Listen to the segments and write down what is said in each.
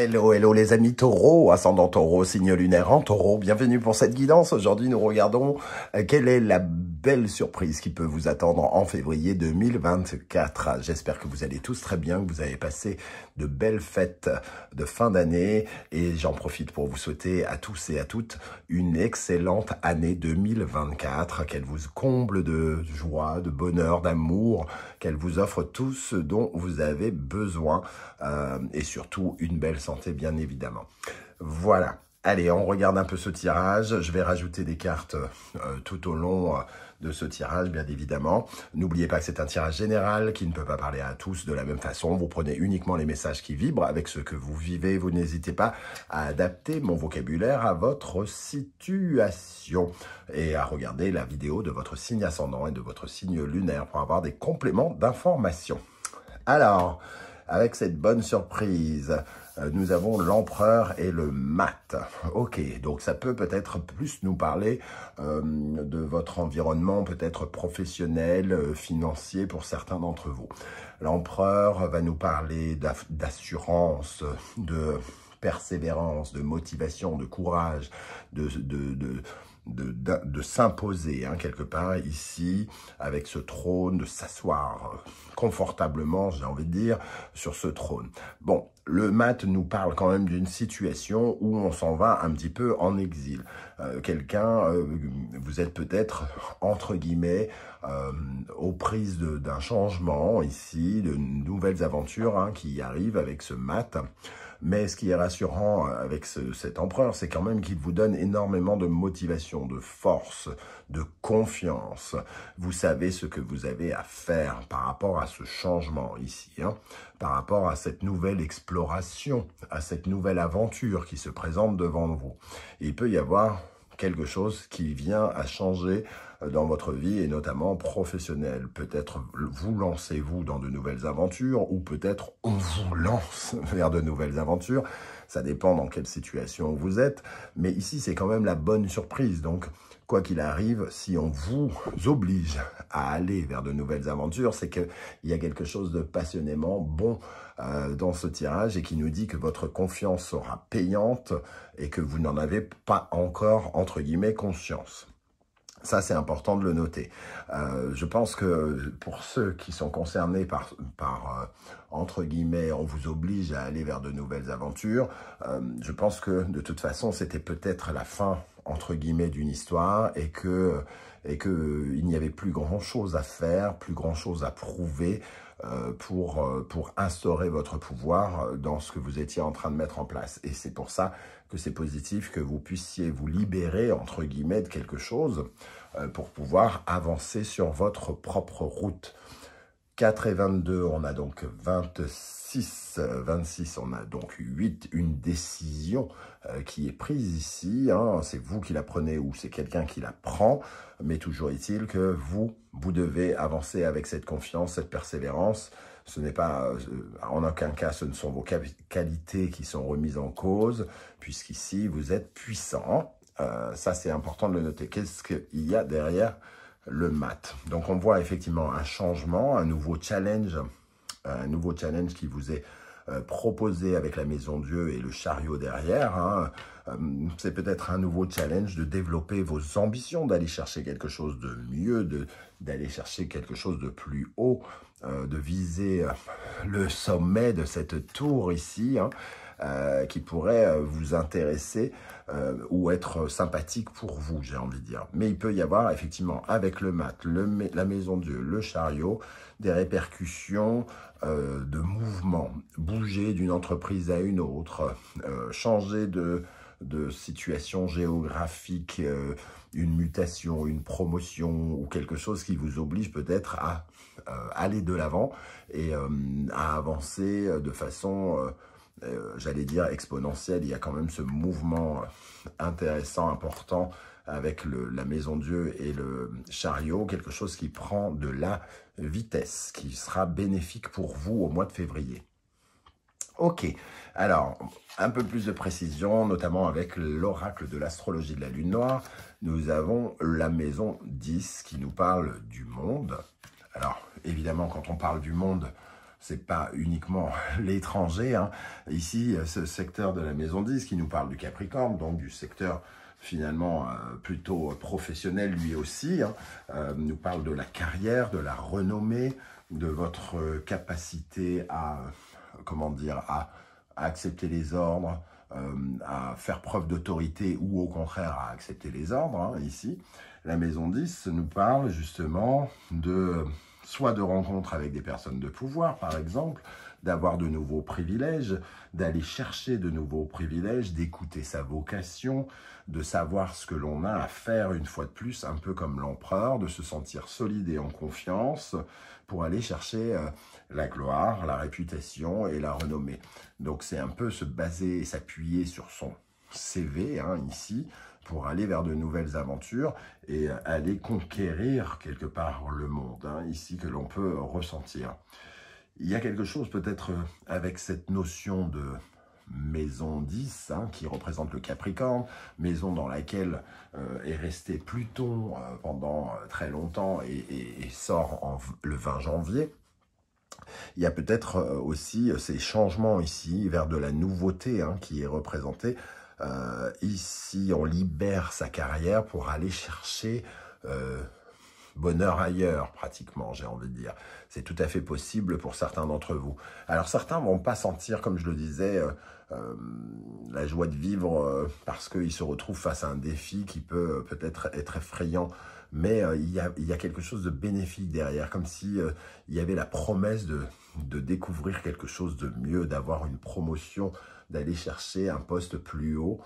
Hello, hello les amis taureaux, ascendant taureau, signe lunaire en taureau, bienvenue pour cette guidance. Aujourd'hui nous regardons quelle est la belle surprise qui peut vous attendre en février 2024. J'espère que vous allez tous très bien, que vous avez passé de belles fêtes de fin d'année et j'en profite pour vous souhaiter à tous et à toutes une excellente année 2024, qu'elle vous comble de joie, de bonheur, d'amour, qu'elle vous offre tout ce dont vous avez besoin et surtout une belle santé bien évidemment. Voilà, allez on regarde un peu ce tirage, je vais rajouter des cartes tout au long de ce tirage bien évidemment. N'oubliez pas que c'est un tirage général qui ne peut pas parler à tous de la même façon, vous prenez uniquement les messages qui vibrent avec ce que vous vivez, vous n'hésitez pas à adapter mon vocabulaire à votre situation et à regarder la vidéo de votre signe ascendant et de votre signe lunaire pour avoir des compléments d'information. Alors, avec cette bonne surprise, nous avons l'empereur et le mat. Ok, donc ça peut peut-être plus nous parler de votre environnement, peut-être professionnel, financier pour certains d'entre vous. L'empereur va nous parler d'assurance, de persévérance, de motivation, de courage, de s'imposer quelque part ici avec ce trône, de s'asseoir confortablement, j'ai envie de dire, sur ce trône. Bon, le mat nous parle quand même d'une situation où on s'en va un petit peu en exil. Vous êtes peut-être, entre guillemets, aux prises d'un changement ici, de nouvelles aventures qui arrivent avec ce mat. Mais ce qui est rassurant avec cet empereur, c'est quand même qu'il vous donne énormément de motivation, de force, de confiance. Vous savez ce que vous avez à faire par rapport à ce changement ici, par rapport à cette nouvelle exploration, à cette nouvelle aventure qui se présente devant vous. Et il peut y avoir quelque chose qui vient à changer dans votre vie et notamment professionnelle. Peut-être vous lancez-vous dans de nouvelles aventures ou peut-être on vous lance vers de nouvelles aventures. Ça dépend dans quelle situation vous êtes. Mais ici, c'est quand même la bonne surprise. Donc, quoi qu'il arrive, si on vous oblige à aller vers de nouvelles aventures, c'est qu'il y a quelque chose de passionnément bon dans ce tirage et qui nous dit que votre confiance sera payante et que vous n'en avez pas encore, entre guillemets, conscience. Ça, c'est important de le noter. Je pense que pour ceux qui sont concernés par entre guillemets, on vous oblige à aller vers de nouvelles aventures, je pense que de toute façon, c'était peut-être la fin, entre guillemets, d'une histoire et que il n'y avait plus grand-chose à faire, plus grand-chose à prouver pour instaurer votre pouvoir dans ce que vous étiez en train de mettre en place. Et c'est pour ça que c'est positif que vous puissiez vous libérer, entre guillemets, de quelque chose pour pouvoir avancer sur votre propre route. 4 et 22, on a donc 26. 26, on a donc 8, une décision qui est prise ici. C'est vous qui la prenez ou c'est quelqu'un qui la prend. Mais toujours est-il que vous devez avancer avec cette confiance, cette persévérance. Ce n'est pas, en aucun cas, ce ne sont vos qualités qui sont remises en cause, puisqu'ici, vous êtes puissant. Ça, c'est important de le noter. Qu'est-ce qu'il y a derrière le mat? Donc, on voit effectivement un changement, un nouveau challenge qui vous est proposé avec la Maison Dieu et le chariot derrière. C'est peut-être un nouveau challenge de développer vos ambitions, d'aller chercher quelque chose de mieux, d'aller chercher quelque chose de plus haut, de viser le sommet de cette tour ici, qui pourrait vous intéresser ou être sympathique pour vous, j'ai envie de dire. Mais il peut y avoir effectivement avec le mat, la Maison Dieu, le chariot, des répercussions de mouvement, bouger d'une entreprise à une autre, changer de situation géographique, une mutation, une promotion ou quelque chose qui vous oblige peut-être à aller de l'avant et à avancer de façon, j'allais dire, exponentielle. Il y a quand même ce mouvement intéressant, important avec la Maison Dieu et le chariot, quelque chose qui prend de la vitesse, qui sera bénéfique pour vous au mois de février. Ok, alors, un peu plus de précision, notamment avec l'oracle de l'astrologie de la Lune Noire, nous avons la maison 10 qui nous parle du monde. Alors, évidemment, quand on parle du monde, c'est pas uniquement l'étranger, hein. Ici, ce secteur de la maison 10 qui nous parle du Capricorne, donc du secteur finalement plutôt professionnel lui aussi, hein, nous parle de la carrière, de la renommée, de votre capacité à, comment dire, à accepter les ordres, à faire preuve d'autorité ou au contraire à accepter les ordres, hein, ici. La maison 10 nous parle justement de soit de rencontres avec des personnes de pouvoir, par exemple, d'avoir de nouveaux privilèges, d'aller chercher de nouveaux privilèges, d'écouter sa vocation, de savoir ce que l'on a à faire une fois de plus, un peu comme l'empereur, de se sentir solide et en confiance pour aller chercher la gloire, la réputation et la renommée. Donc c'est un peu se baser et s'appuyer sur son CV, hein, ici, pour aller vers de nouvelles aventures et aller conquérir quelque part le monde, hein, ici, que l'on peut ressentir. Il y a quelque chose peut-être avec cette notion de maison 10, hein, qui représente le Capricorne, maison dans laquelle est resté Pluton pendant très longtemps et sort le 20 janvier. Il y a peut-être aussi ces changements ici vers de la nouveauté, hein, qui est représentée. Ici, on libère sa carrière pour aller chercher bonheur ailleurs, pratiquement, j'ai envie de dire. C'est tout à fait possible pour certains d'entre vous. Alors, certains ne vont pas sentir, comme je le disais, la joie de vivre parce qu'ils se retrouvent face à un défi qui peut peut-être être effrayant. Mais il y a quelque chose de bénéfique derrière, comme si il y avait la promesse de découvrir quelque chose de mieux, d'avoir une promotion, d'aller chercher un poste plus haut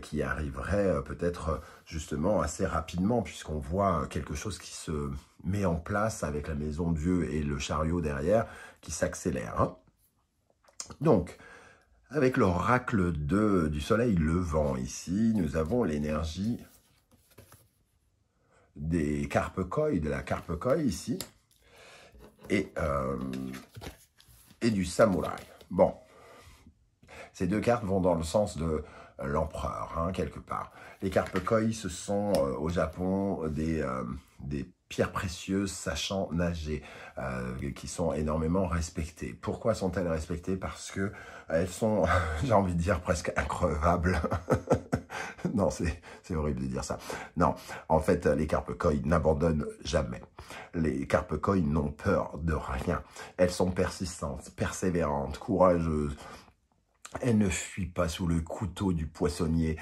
qui arriverait peut-être justement assez rapidement, puisqu'on voit quelque chose qui se met en place avec la maison Dieu et le chariot derrière qui s'accélère, hein. Donc, avec l'oracle du soleil levant ici, nous avons l'énergie des carpe-koi, de la carpe-koi ici, et du samouraï. Bon, ces deux cartes vont dans le sens de l'empereur, hein, quelque part. Les carpe-koi, ce sont au Japon des pierres précieuses sachant nager, qui sont énormément respectées. Pourquoi sont-elles respectées? Parce que elles sont, j'ai envie de dire, presque increvables. Non, c'est horrible de dire ça. Non, en fait, les carpe-koi n'abandonnent jamais. Les carpe-koi n'ont peur de rien. Elles sont persistantes, persévérantes, courageuses. Elles ne fuient pas sous le couteau du poissonnier,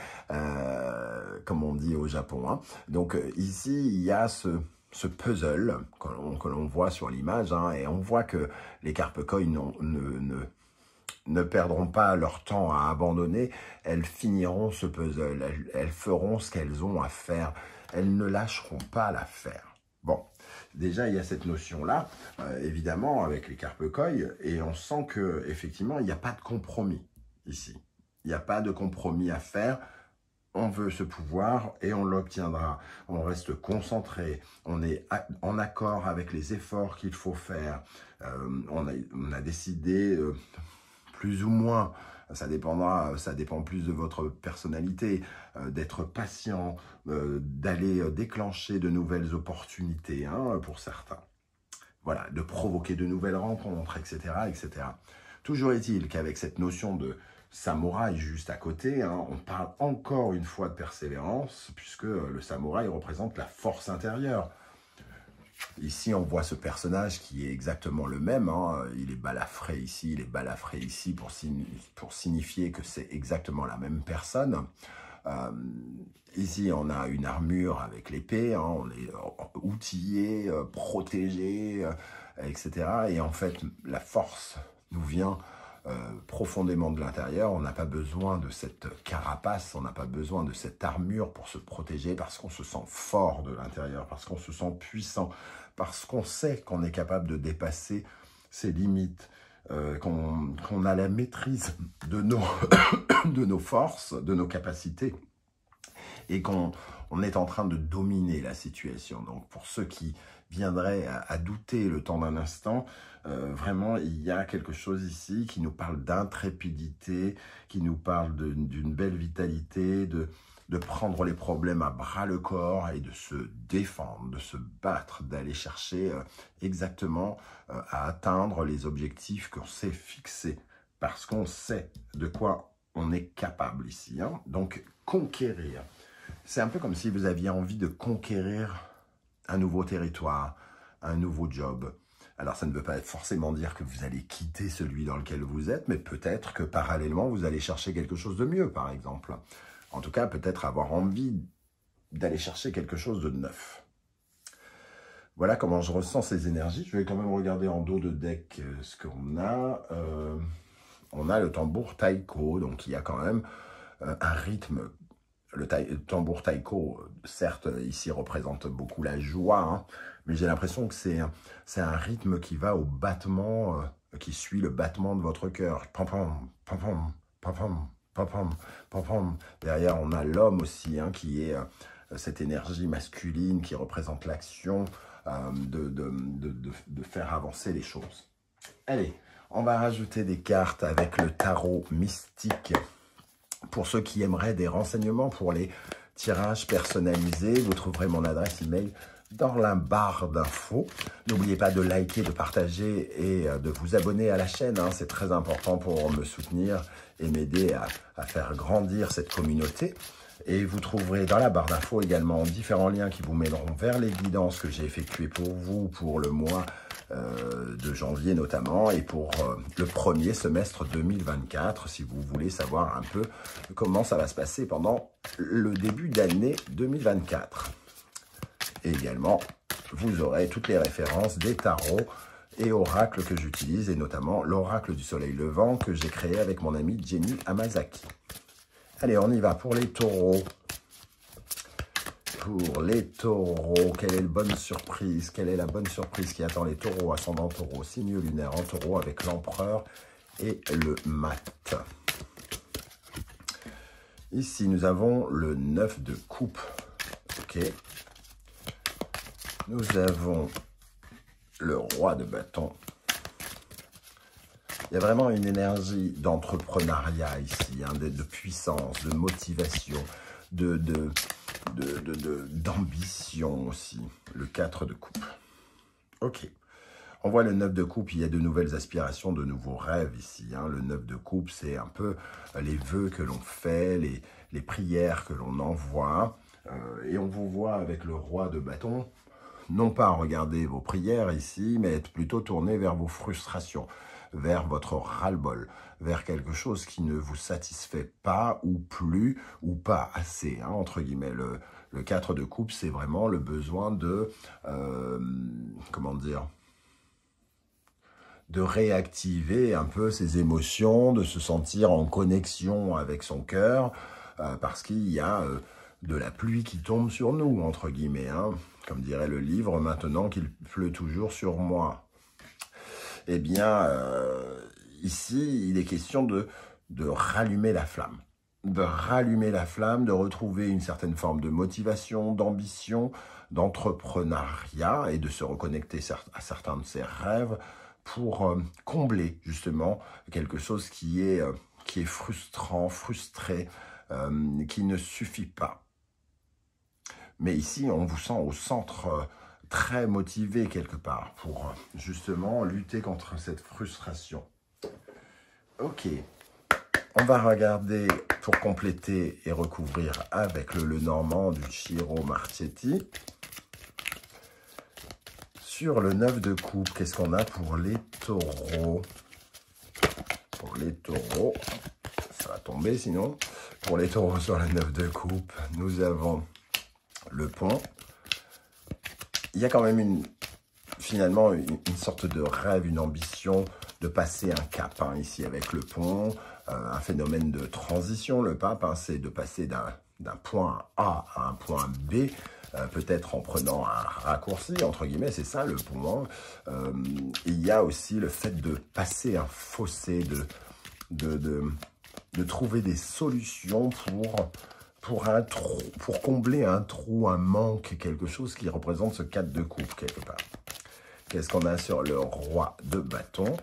comme on dit au Japon, hein. Donc ici, il y a ce puzzle que l'on voit sur l'image, hein, et on voit que les carpe-koi ne perdront pas leur temps à abandonner, elles finiront ce puzzle, elles feront ce qu'elles ont à faire, elles ne lâcheront pas l'affaire. Bon, déjà il y a cette notion-là, évidemment, avec les carpe-koi, et on sent qu'effectivement, il n'y a pas de compromis ici. Il n'y a pas de compromis à faire. On veut ce pouvoir et on l'obtiendra. On reste concentré, on est en accord avec les efforts qu'il faut faire. On a décidé plus ou moins, ça dépend plus de votre personnalité, d'être patient, d'aller déclencher de nouvelles opportunités, hein, pour certains. Voilà, de provoquer de nouvelles rencontres, etc., etc. Toujours est-il qu'avec cette notion de samouraï juste à côté, hein, on parle encore une fois de persévérance, puisque le samouraï représente la force intérieure. Ici, on voit ce personnage qui est exactement le même, hein. Il est balafré ici, il est balafré ici pour signifier que c'est exactement la même personne. Ici, on a une armure avec l'épée, hein, on est outillé, protégé, etc. Et en fait, la force nous vient profondément de l'intérieur. On n'a pas besoin de cette carapace, on n'a pas besoin de cette armure pour se protéger, parce qu'on se sent fort de l'intérieur, parce qu'on se sent puissant, parce qu'on sait qu'on est capable de dépasser ses limites, qu'on a la maîtrise de nos forces, de nos capacités, et qu'on est en train de dominer la situation. Donc pour ceux qui viendraient à douter le temps d'un instant, vraiment il y a quelque chose ici qui nous parle d'intrépidité, qui nous parle d'une belle vitalité, de de prendre les problèmes à bras-le-corps et de se défendre, de se battre, d'aller chercher exactement à atteindre les objectifs qu'on s'est fixés, parce qu'on sait de quoi on est capable ici. Hein. Donc, conquérir. C'est un peu comme si vous aviez envie de conquérir un nouveau territoire, un nouveau job. Alors, ça ne veut pas forcément dire que vous allez quitter celui dans lequel vous êtes, mais peut-être que parallèlement, vous allez chercher quelque chose de mieux, par exemple. En tout cas, peut-être avoir envie d'aller chercher quelque chose de neuf. Voilà comment je ressens ces énergies. Je vais quand même regarder en dos de deck ce qu'on a. On a le tambour taiko, donc il y a quand même un rythme. Le tambour taiko, certes, ici représente beaucoup la joie, hein, mais j'ai l'impression que c'est un rythme qui va au battement, qui suit le battement de votre cœur. Pam pam, pam pam, pam pam, pam pam, pam pam. Derrière, on a l'homme aussi, hein, qui est cette énergie masculine qui représente l'action de faire avancer les choses. Allez, on va rajouter des cartes avec le tarot mystique. Pour ceux qui aimeraient des renseignements pour les tirages personnalisés, vous trouverez mon adresse email dans la barre d'infos. N'oubliez pas de liker, de partager et de vous abonner à la chaîne. Hein, c'est très important pour me soutenir et m'aider à faire grandir cette communauté. Et vous trouverez dans la barre d'infos également différents liens qui vous mèneront vers les guidances que j'ai effectuées pour vous pour le mois de janvier notamment et pour le premier semestre 2024 si vous voulez savoir un peu comment ça va se passer pendant le début d'année 2024. Et également, vous aurez toutes les références des tarots et oracles que j'utilise et notamment l'oracle du soleil levant que j'ai créé avec mon ami Jenny Amazaki. Allez, on y va pour les taureaux. Pour les taureaux, quelle est la bonne surprise? Quelle est la bonne surprise qui attend les taureaux, ascendant taureau, signe lunaire en taureau avec l'empereur et le mat? Ici, nous avons le 9 de coupe. Ok. Nous avons le roi de bâton. Il y a vraiment une énergie d'entrepreneuriat ici, hein, de puissance, de motivation, d'ambition aussi. Le 4 de coupe. Ok. On voit le 9 de coupe, il y a de nouvelles aspirations, de nouveaux rêves ici. Hein. Le 9 de coupe, c'est un peu les vœux que l'on fait, les prières que l'on envoie. Et on vous voit avec le roi de bâton, non pas regarder vos prières ici, mais être plutôt tourné vers vos frustrations, vers votre ras-le-bol, vers quelque chose qui ne vous satisfait pas ou plus ou pas assez, hein, entre guillemets. Le 4 de coupe, c'est vraiment le besoin de, comment dire, de réactiver un peu ses émotions, de se sentir en connexion avec son cœur, parce qu'il y a de la pluie qui tombe sur nous, entre guillemets, hein, comme dirait le livre, maintenant qu'il pleut toujours sur moi. Eh bien, ici, il est question de rallumer la flamme. De rallumer la flamme, de retrouver une certaine forme de motivation, d'ambition, d'entrepreneuriat et de se reconnecter à certains de ses rêves pour combler justement quelque chose qui est frustrant, frustré, qui ne suffit pas. Mais ici, on vous sent au centre très motivé quelque part pour justement lutter contre cette frustration. Ok, on va regarder pour compléter et recouvrir avec le Normand du Chiro Marchetti. Sur le 9 de coupe, qu'est-ce qu'on a pour les taureaux? Pour les taureaux, ça va tomber sinon. Pour les taureaux sur le 9 de coupe, nous avons le pont. Il y a quand même finalement une sorte de rêve, une ambition de passer un cap, hein, ici avec le pont, un phénomène de transition. Le pape, hein, c'est de passer d'un point A à un point B, peut-être en prenant un raccourci, entre guillemets, c'est ça le pont. Hein. Il y a aussi le fait de passer un fossé, de trouver des solutions pour combler un trou, un manque, quelque chose qui représente ce 4 de coupe quelque part. Qu'est-ce qu'on a sur le roi de bâton?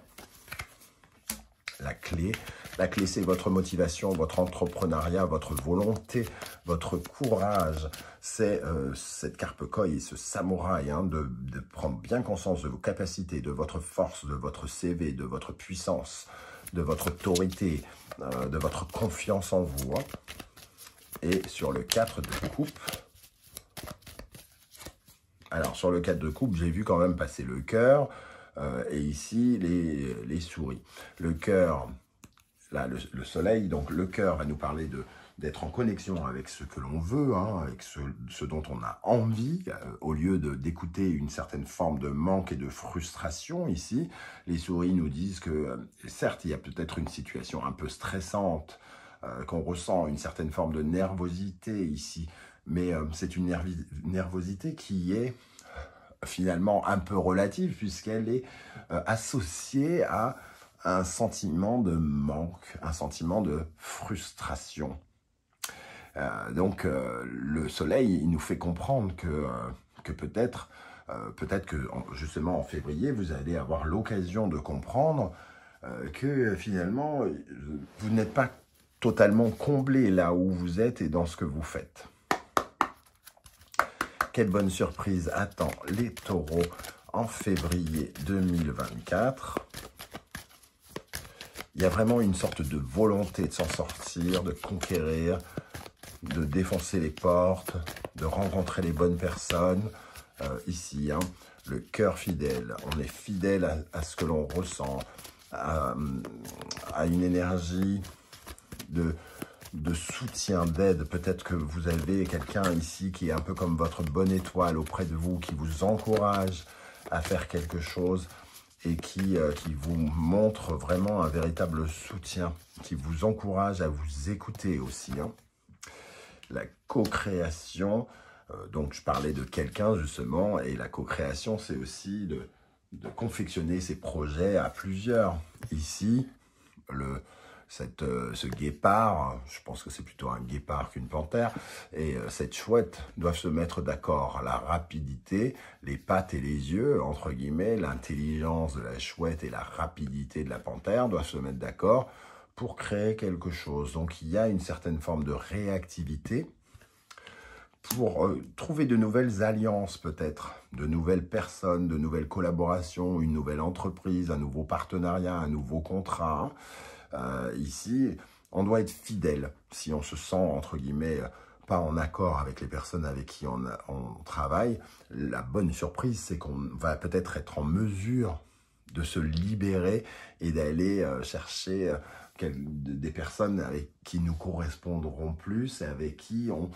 La clé La clé, c'est votre motivation, votre entrepreneuriat, votre volonté, votre courage. C'est cette carpe koi et ce samouraï, hein, de prendre bien conscience de vos capacités, de votre force, de votre CV, de votre puissance, de votre autorité, de votre confiance en vous. Hein. Et sur le 4 de coupe, alors sur le 4 de coupe, j'ai vu quand même passer le cœur et ici les souris. Le cœur, là le soleil, donc le cœur va nous parler d'être en connexion avec ce que l'on veut, hein, avec ce dont on a envie, au lieu d'écouter une certaine forme de manque et de frustration ici. Les souris nous disent que certes, il y a peut-être une situation un peu stressante, qu'on ressent une certaine forme de nervosité ici, mais c'est une nervosité qui est finalement un peu relative puisqu'elle est associée à un sentiment de manque, un sentiment de frustration. Donc le soleil, il nous fait comprendre que peut-être que justement en février, vous allez avoir l'occasion de comprendre que finalement, vous n'êtes pas totalement comblé là où vous êtes et dans ce que vous faites. Quelle bonne surprise attend les taureaux en février 2024. Il y a vraiment une sorte de volonté de s'en sortir, de conquérir, de défoncer les portes, de rencontrer les bonnes personnes. Ici, hein, le cœur fidèle, on est fidèle à ce que l'on ressent, à une énergie de soutien, d'aide. Peut-être que vous avez quelqu'un ici qui est un peu comme votre bonne étoile auprès de vous, qui vous encourage à faire quelque chose et qui vous montre vraiment un véritable soutien, qui vous encourage à vous écouter aussi. Hein. La co-création, donc je parlais de quelqu'un justement, et la co-création, c'est aussi de confectionner ses projets à plusieurs. Ici, ce guépard, je pense que c'est plutôt un guépard qu'une panthère, et cette chouette doivent se mettre d'accord. La rapidité, les pattes et les yeux, entre guillemets, l'intelligence de la chouette et la rapidité de la panthère doivent se mettre d'accord pour créer quelque chose. Donc il y a une certaine forme de réactivité pour trouver de nouvelles alliances peut-être, de nouvelles personnes, de nouvelles collaborations, une nouvelle entreprise, un nouveau partenariat, un nouveau contrat. Ici, on doit être fidèle. Si on se sent, entre guillemets, pas en accord avec les personnes avec qui on travaille, la bonne surprise, c'est qu'on va peut-être être en mesure de se libérer et d'aller chercher des personnes avec qui nous correspondront plus et avec qui on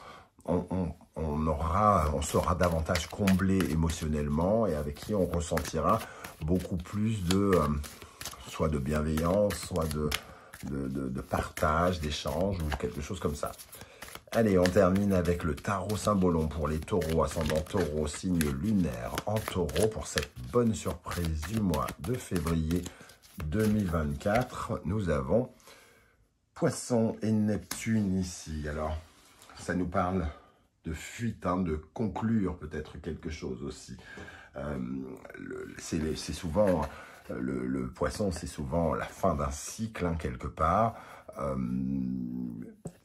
sera davantage comblé émotionnellement et avec qui on ressentira beaucoup plus soit de bienveillance, soit de partage, d'échange ou quelque chose comme ça. Allez, on termine avec le tarot symbolon pour les taureaux, ascendant taureau, signe lunaire en taureau pour cette bonne surprise du mois de février 2024. Nous avons Poisson et Neptune ici. Alors, ça nous parle de fuite, hein, de conclure peut-être quelque chose aussi. C'est souvent... Le poisson, c'est souvent la fin d'un cycle, hein, quelque part.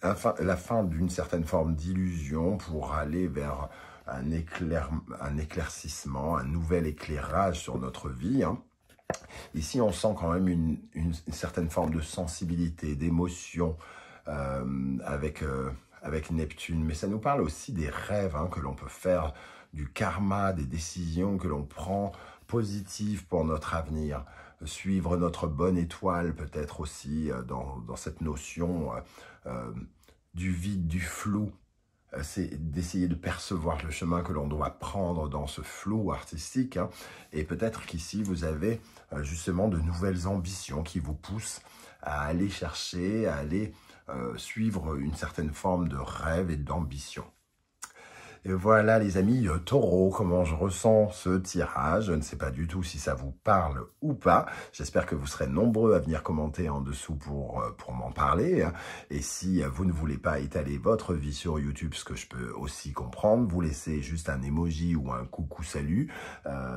La fin d'une certaine forme d'illusion pour aller vers un éclaircissement, un nouvel éclairage sur notre vie. Hein. Ici, on sent quand même une certaine forme de sensibilité, d'émotion avec Neptune. Mais ça nous parle aussi des rêves, hein, que l'on peut faire, du karma, des décisions que l'on prend positives pour notre avenir. Suivre notre bonne étoile peut-être aussi dans cette notion du vide, du flou. C'est d'essayer de percevoir le chemin que l'on doit prendre dans ce flou artistique. Hein. Et peut-être qu'ici, vous avez justement de nouvelles ambitions qui vous poussent à aller chercher, à aller suivre une certaine forme de rêve et d'ambition. Et voilà les amis, taureau, comment je ressens ce tirage. Je ne sais pas du tout si ça vous parle ou pas. J'espère que vous serez nombreux à venir commenter en dessous pour m'en parler. Et si vous ne voulez pas étaler votre vie sur YouTube, ce que je peux aussi comprendre, vous laissez juste un emoji ou un coucou salut,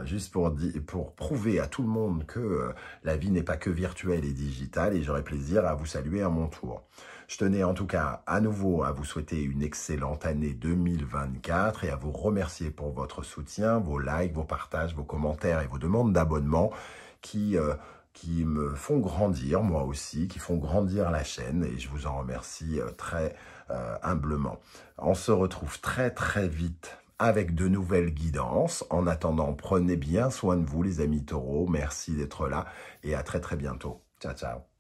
juste pour prouver à tout le monde que la vie n'est pas que virtuelle et digitale, et j'aurai plaisir à vous saluer à mon tour. Je tenais en tout cas à nouveau à vous souhaiter une excellente année 2024 et à vous remercier pour votre soutien, vos likes, vos partages, vos commentaires et vos demandes d'abonnement qui me font grandir, moi aussi, qui font grandir la chaîne, et je vous en remercie très humblement. On se retrouve très très vite avec de nouvelles guidances. En attendant, prenez bien soin de vous les amis taureaux, merci d'être là et à très très bientôt. Ciao ciao.